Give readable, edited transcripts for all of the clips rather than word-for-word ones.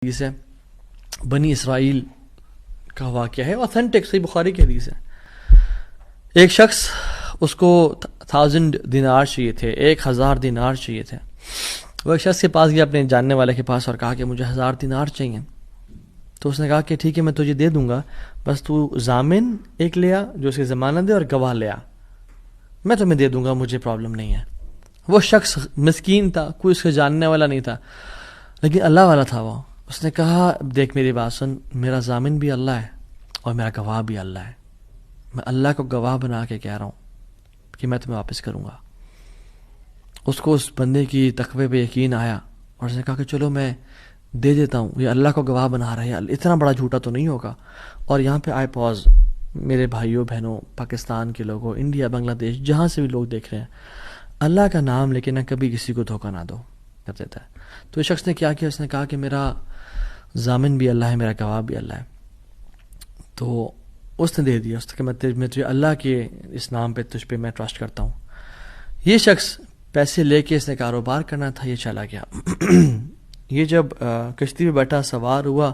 حدیث ہے، بنی اسرائیل کا واقعہ ہے، اوتھینٹک صحیح بخاری کی حدیث ہے. ایک شخص اس کو 1000 دینار چاہیے تھے، 1000 دینار چاہیے تھے. وہ ایک شخص کے پاس گیا اپنے جاننے والے کے پاس اور کہا کہ مجھے 1000 دینار چاہیے. تو اس نے کہا کہ ٹھیک ہے میں تجھے دے دوں گا، بس تو ضامن ایک لیا جو اس کی ضمانت دے اور گواہ لیا، میں تمہیں دے دوں گا، مجھے پرابلم نہیں ہے. وہ شخص مسکین تھا، کوئی اس کے جاننے والا نہیں تھا، لیکن اللہ والا تھا وہ. اس نے کہا دیکھ میری بات سن، میرا ضامن بھی اللہ ہے اور میرا گواہ بھی اللہ ہے، میں اللہ کو گواہ بنا کے کہہ رہا ہوں کہ میں تمہیں واپس کروں گا. اس کو اس بندے کی تقوی پہ یقین آیا اور اس نے کہا کہ چلو میں دے دیتا ہوں، یہ اللہ کو گواہ بنا رہا ہے، اتنا بڑا جھوٹا تو نہیں ہوگا. اور یہاں پہ آئے پاز میرے بھائیوں بہنوں، پاکستان کے لوگوں، انڈیا، بنگلہ دیش، جہاں سے بھی لوگ دیکھ رہے ہیں، اللہ کا نام لیکن نہ کبھی کسی کو دھوکہ نہ دو کر دیتا ہے. تو اس شخص نے کیا کیا، اس نے کہا کہ میرا ضامن بھی اللہ ہے، میرا گواہ بھی اللہ ہے. تو اس نے دے دیا، اس نے کہ میں تجھے اللہ کے اس نام پہ تجھ پہ میں ٹرسٹ کرتا ہوں. یہ شخص پیسے لے کے اس نے کاروبار کرنا تھا، یہ چلا گیا. یہ جب کشتی پہ بیٹھا، سوار ہوا،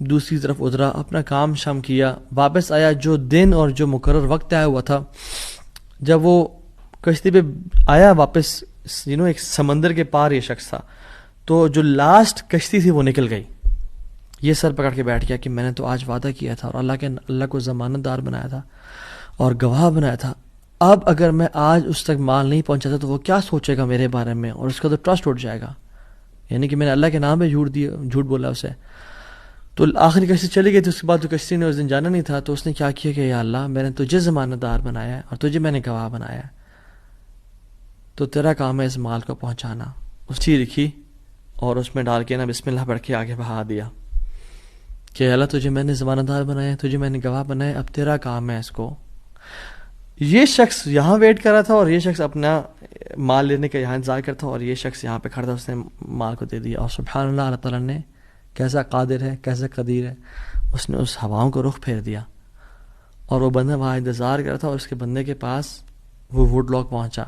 دوسری طرف اترا، اپنا کام شام کیا، واپس آیا. جو دن اور جو مقرر وقت آیا ہوا تھا، جب وہ کشتی پہ آیا واپس، ایک سمندر کے پار یہ شخص تھا، تو جو لاسٹ کشتی تھی وہ نکل گئی. یہ سر پکڑ کے بیٹھ گیا کہ میں نے تو آج وعدہ کیا تھا اور اللہ کو ضمانت دار بنایا تھا اور گواہ بنایا تھا، اب اگر میں آج اس تک مال نہیں پہنچاتا تو وہ کیا سوچے گا میرے بارے میں، اور اس کا تو ٹرسٹ اٹھ جائے گا، یعنی کہ میں نے اللہ کے نام پہ جھوٹ بولا اسے. تو آخری کشتی چلی گئی تھی. اس کے بعد تو کشتی نے اس دن جانا نہیں تھا، تو اس نے کیا کیا کہ یا اللہ میں نے تجھے ضمانت دار بنایا ہے اور تجھے میں نے گواہ بنایا ہے، تو تیرا کام ہے اس مال کو پہنچانا. اس چیز لکھی اور اس میں ڈال کے نا بسم اللہ پڑھ کے آگے بہا دیا کہ اللہ تجھے میں نے ضمانت دار بنایا ہے، تجھے میں نے گواہ بنایا ہے، اب تیرا کام ہے اس کو. یہ شخص یہاں ویٹ کر رہا تھا اور یہ شخص اپنا مال لینے کا یہاں انتظار کرتا تھا، اور یہ شخص یہاں پہ کھڑا تھا، اس نے مال کو دے دیا. اور سبحان اللہ، اللہ تعالیٰ نے کیسا قادر ہے، کیسا قدیر ہے، اس نے اس ہواؤں کو رخ پھیر دیا اور وہ بندہ وہاں انتظار کر رہا تھا. اور اس کے بندے کے پاس وہ ووڈ لاک پہنچا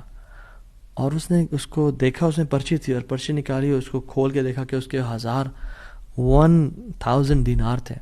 اور اس نے اس کو دیکھا، اس میں پرچی تھی اور پرچی نکالی اور اس کو کھول کے دیکھا کہ اس کے 1000 دینار تھے.